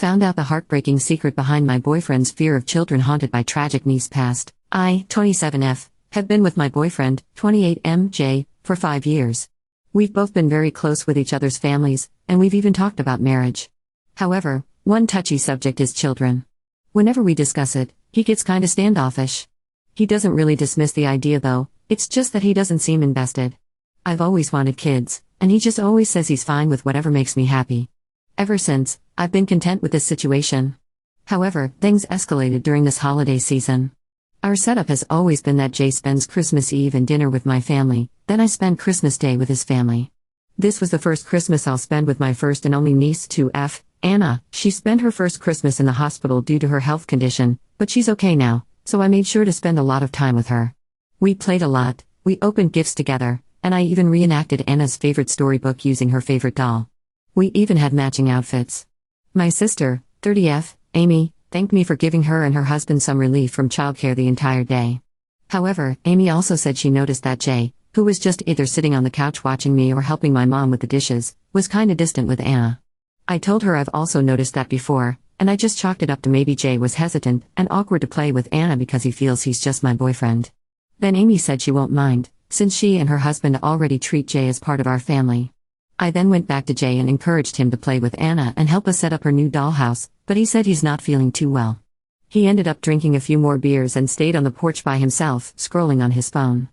found out the heartbreaking secret behind my boyfriend's fear of children haunted by tragic niece past. I, 27F, have been with my boyfriend, 28MJ, for 5 years. We've both been very close with each other's families, and we've even talked about marriage. However, one touchy subject is children. Whenever we discuss it, he gets kinda standoffish. He doesn't really dismiss the idea though, it's just that he doesn't seem invested. I've always wanted kids, and he just always says he's fine with whatever makes me happy. Ever since, I've been content with this situation. However, things escalated during this holiday season. Our setup has always been that Jay spends Christmas Eve and dinner with my family, then I spend Christmas Day with his family. This was the first Christmas I'll spend with my first and only niece, 2F, Anna. She spent her first Christmas in the hospital due to her health condition, but she's okay now, so I made sure to spend a lot of time with her. We played a lot, we opened gifts together, and I even reenacted Anna's favorite storybook using her favorite doll. We even had matching outfits. My sister, 30F, Amy, thanked me for giving her and her husband some relief from childcare the entire day. However, Amy also said she noticed that Jay, who was just either sitting on the couch watching me or helping my mom with the dishes, was kinda distant with Anna. I told her I've also noticed that before, and I just chalked it up to maybe Jay was hesitant and awkward to play with Anna because he feels he's just my boyfriend. Then Amy said she won't mind, since she and her husband already treat Jay as part of our family. I then went back to Jay and encouraged him to play with Anna and help us set up her new dollhouse, but he said he's not feeling too well. He ended up drinking a few more beers and stayed on the porch by himself, scrolling on his phone.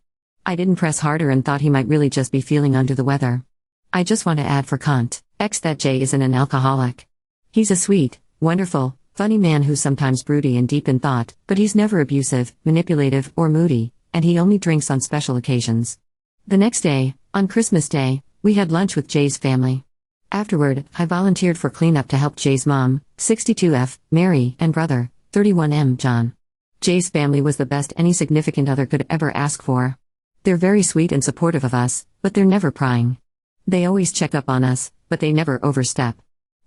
I didn't press harder and thought he might really just be feeling under the weather. I just want to add for context that Jay isn't an alcoholic. He's a sweet, wonderful, funny man who's sometimes broody and deep in thought, but he's never abusive, manipulative, or moody, and he only drinks on special occasions. The next day, on Christmas Day, we had lunch with Jay's family. Afterward, I volunteered for cleanup to help Jay's mom, 62F, Mary, and brother, 31M, John. Jay's family was the best any significant other could ever ask for. They're very sweet and supportive of us, but they're never prying. They always check up on us, but they never overstep.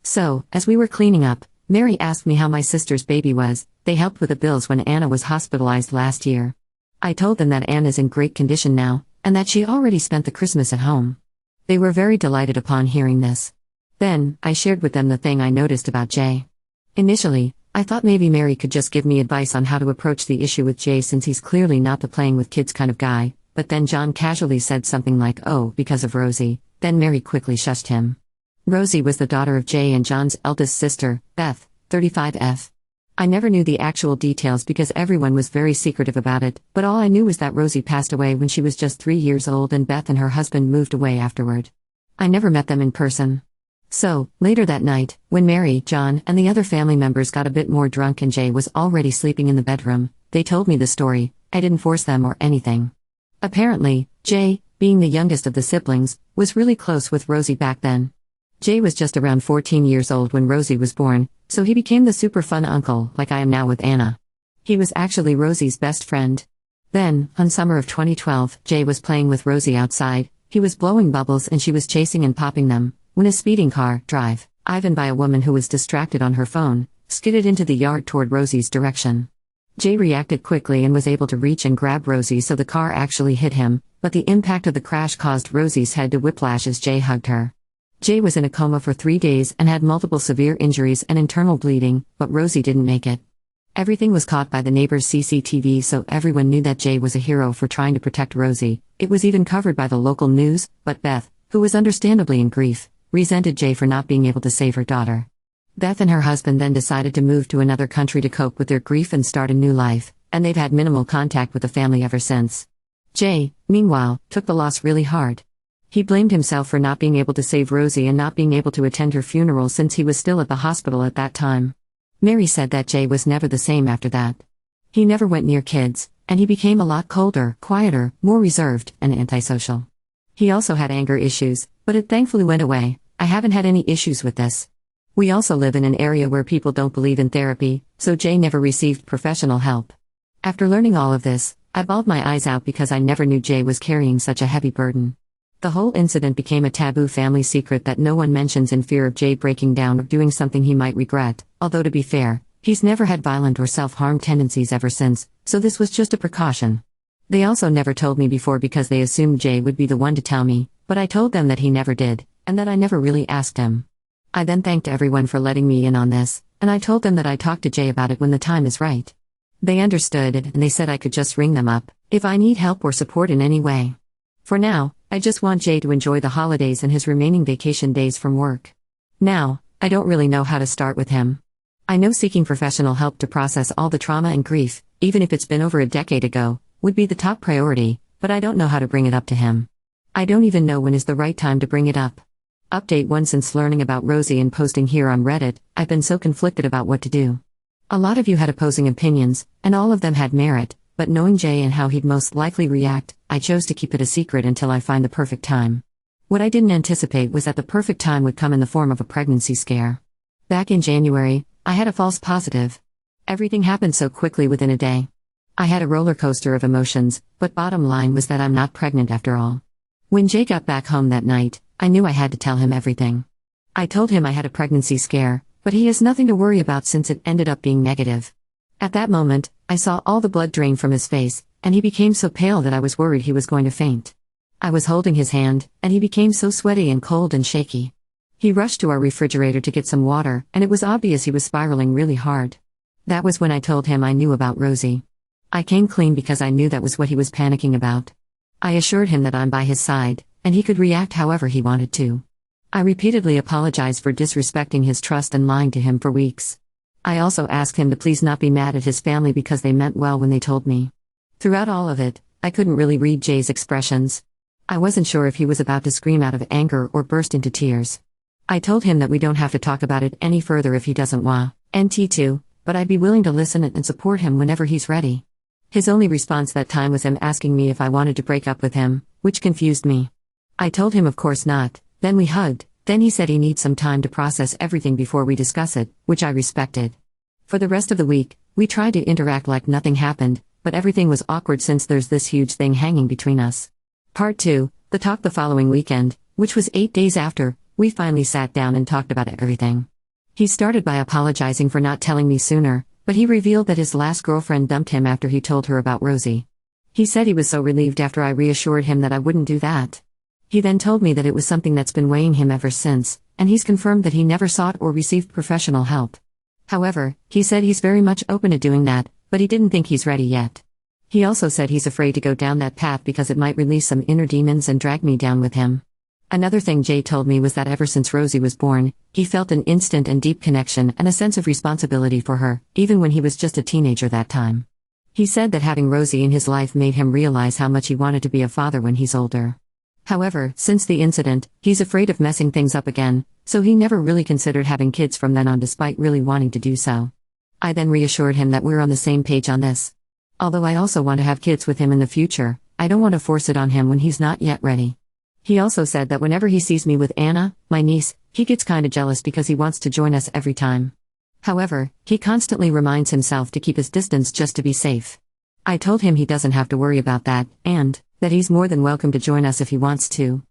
So, as we were cleaning up, Mary asked me how my sister's baby was. They helped with the bills when Anna was hospitalized last year. I told them that Anna's in great condition now, and that she already spent the Christmas at home. They were very delighted upon hearing this. Then, I shared with them the thing I noticed about Jay. Initially, I thought maybe Mary could just give me advice on how to approach the issue with Jay since he's clearly not the playing with kids kind of guy, but then John casually said something like, "Oh, because of Rosie," then Mary quickly shushed him. Rosie was the daughter of Jay and John's eldest sister, Beth, 35F. I never knew the actual details because everyone was very secretive about it, but all I knew was that Rosie passed away when she was just 3 years old and Beth and her husband moved away afterward. I never met them in person. So, later that night, when Mary, John, and the other family members got a bit more drunk and Jay was already sleeping in the bedroom, they told me the story. I didn't force them or anything. Apparently, Jay, being the youngest of the siblings, was really close with Rosie back then. Jay was just around 14 years old when Rosie was born, so he became the super fun uncle, like I am now with Anna. He was actually Rosie's best friend. Then, on summer of 2012, Jay was playing with Rosie outside. He was blowing bubbles and she was chasing and popping them, when a speeding car, driven by a woman who was distracted on her phone, skidded into the yard toward Rosie's direction. Jay reacted quickly and was able to reach and grab Rosie so the car actually hit him, but the impact of the crash caused Rosie's head to whiplash as Jay hugged her. Jay was in a coma for 3 days and had multiple severe injuries and internal bleeding, but Rosie didn't make it. Everything was caught by the neighbor's CCTV, so everyone knew that Jay was a hero for trying to protect Rosie. It was even covered by the local news, but Beth, who was understandably in grief, resented Jay for not being able to save her daughter. Beth and her husband then decided to move to another country to cope with their grief and start a new life, and they've had minimal contact with the family ever since. Jay, meanwhile, took the loss really hard. He blamed himself for not being able to save Rosie and not being able to attend her funeral since he was still at the hospital at that time. Mary said that Jay was never the same after that. He never went near kids, and he became a lot colder, quieter, more reserved, and antisocial. He also had anger issues, but it thankfully went away. I haven't had any issues with this. We also live in an area where people don't believe in therapy, so Jay never received professional help. After learning all of this, I bawled my eyes out because I never knew Jay was carrying such a heavy burden. The whole incident became a taboo family secret that no one mentions in fear of Jay breaking down or doing something he might regret, although to be fair, he's never had violent or self-harm tendencies ever since, so this was just a precaution. They also never told me before because they assumed Jay would be the one to tell me, but I told them that he never did, and that I never really asked him. I then thanked everyone for letting me in on this, and I told them that I'd talk to Jay about it when the time is right. They understood it, and they said I could just ring them up if I need help or support in any way. For now, I just want Jay to enjoy the holidays and his remaining vacation days from work. Now, I don't really know how to start with him. I know seeking professional help to process all the trauma and grief, even if it's been over a decade ago, would be the top priority, but I don't know how to bring it up to him. I don't even know when is the right time to bring it up. Update 1. Since learning about Rosie and posting here on Reddit, I've been so conflicted about what to do. A lot of you had opposing opinions, and all of them had merit, but knowing Jay and how he'd most likely react, I chose to keep it a secret until I find the perfect time. What I didn't anticipate was that the perfect time would come in the form of a pregnancy scare. Back in January, I had a false positive. Everything happened so quickly within a day. I had a roller coaster of emotions, but bottom line was that I'm not pregnant after all. When Jay got back home that night, I knew I had to tell him everything. I told him I had a pregnancy scare, but he has nothing to worry about since it ended up being negative. At that moment, I saw all the blood drain from his face, and he became so pale that I was worried he was going to faint. I was holding his hand, and he became so sweaty and cold and shaky. He rushed to our refrigerator to get some water, and it was obvious he was spiraling really hard. That was when I told him I knew about Rosie. I came clean because I knew that was what he was panicking about. I assured him that I'm by his side, and he could react however he wanted to. I repeatedly apologized for disrespecting his trust and lying to him for weeks. I also asked him to please not be mad at his family because they meant well when they told me. Throughout all of it, I couldn't really read Jay's expressions. I wasn't sure if he was about to scream out of anger or burst into tears. I told him that we don't have to talk about it any further if he doesn't want to, but I'd be willing to listen and support him whenever he's ready. His only response that time was him asking me if I wanted to break up with him, which confused me. I told him of course not, then we hugged, then he said he needs some time to process everything before we discuss it, which I respected. For the rest of the week, we tried to interact like nothing happened, but everything was awkward since there's this huge thing hanging between us. Part 2, the talk the following weekend, which was 8 days after, we finally sat down and talked about everything. He started by apologizing for not telling me sooner, but he revealed that his last girlfriend dumped him after he told her about Rosie. He said he was so relieved after I reassured him that I wouldn't do that. He then told me that it was something that's been weighing him ever since, and he's confirmed that he never sought or received professional help. However, he said he's very much open to doing that, but he didn't think he's ready yet. He also said he's afraid to go down that path because it might release some inner demons and drag me down with him. Another thing Jay told me was that ever since Rosie was born, he felt an instant and deep connection and a sense of responsibility for her, even when he was just a teenager that time. He said that having Rosie in his life made him realize how much he wanted to be a father when he's older. However, since the incident, he's afraid of messing things up again, so he never really considered having kids from then on despite really wanting to do so. I then reassured him that we're on the same page on this. Although I also want to have kids with him in the future, I don't want to force it on him when he's not yet ready. He also said that whenever he sees me with Anna, my niece, he gets kinda jealous because he wants to join us every time. However, he constantly reminds himself to keep his distance just to be safe. I told him he doesn't have to worry about that, and that he's more than welcome to join us if he wants to.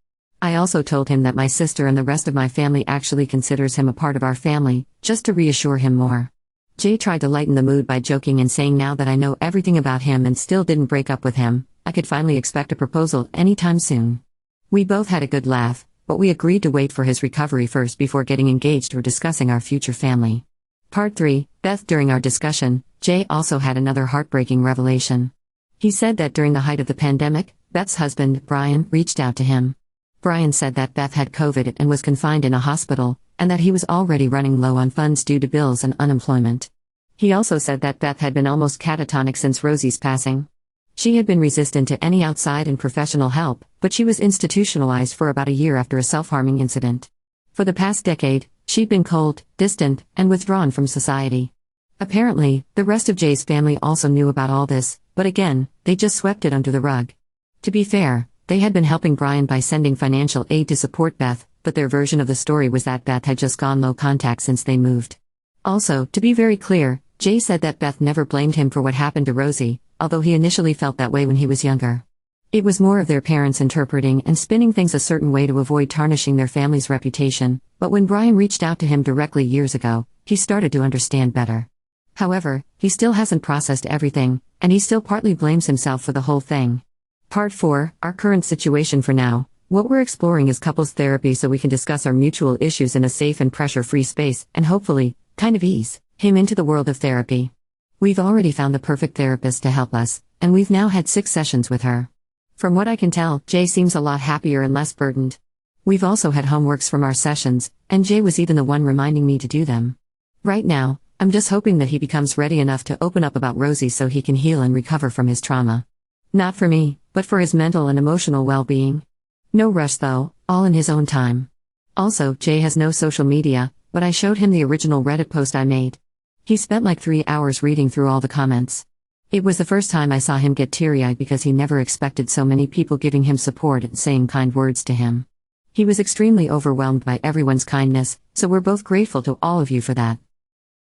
I also told him that my sister and the rest of my family actually considers him a part of our family, just to reassure him more. Jay tried to lighten the mood by joking and saying now that I know everything about him and still didn't break up with him, I could finally expect a proposal anytime soon. We both had a good laugh, but we agreed to wait for his recovery first before getting engaged or discussing our future family. Part 3, Beth. During our discussion, Jay also had another heartbreaking revelation. He said that during the height of the pandemic, Beth's husband, Brian, reached out to him. Brian said that Beth had COVID and was confined in a hospital, and that he was already running low on funds due to bills and unemployment. He also said that Beth had been almost catatonic since Rosie's passing. She had been resistant to any outside and professional help, but she was institutionalized for about a year after a self-harming incident. For the past decade, she'd been cold, distant, and withdrawn from society. Apparently, the rest of Jay's family also knew about all this, but again, they just swept it under the rug. To be fair, they had been helping Brian by sending financial aid to support Beth, but their version of the story was that Beth had just gone low contact since they moved. Also, to be very clear, Jay said that Beth never blamed him for what happened to Rosie, although he initially felt that way when he was younger. It was more of their parents interpreting and spinning things a certain way to avoid tarnishing their family's reputation, but when Brian reached out to him directly years ago, he started to understand better. However, he still hasn't processed everything, and he still partly blames himself for the whole thing. Part 4, our current situation for now. What we're exploring is couples therapy so we can discuss our mutual issues in a safe and pressure-free space and hopefully, kind of ease him into the world of therapy. We've already found the perfect therapist to help us, and we've now had 6 sessions with her. From what I can tell, Jay seems a lot happier and less burdened. We've also had homeworks from our sessions, and Jay was even the one reminding me to do them. Right now, I'm just hoping that he becomes ready enough to open up about Rosie so he can heal and recover from his trauma. Not for me, but for his mental and emotional well-being. No rush though, all in his own time. Also, Jay has no social media, but I showed him the original Reddit post I made. He spent like 3 hours reading through all the comments. It was the first time I saw him get teary-eyed because he never expected so many people giving him support and saying kind words to him. He was extremely overwhelmed by everyone's kindness, so we're both grateful to all of you for that.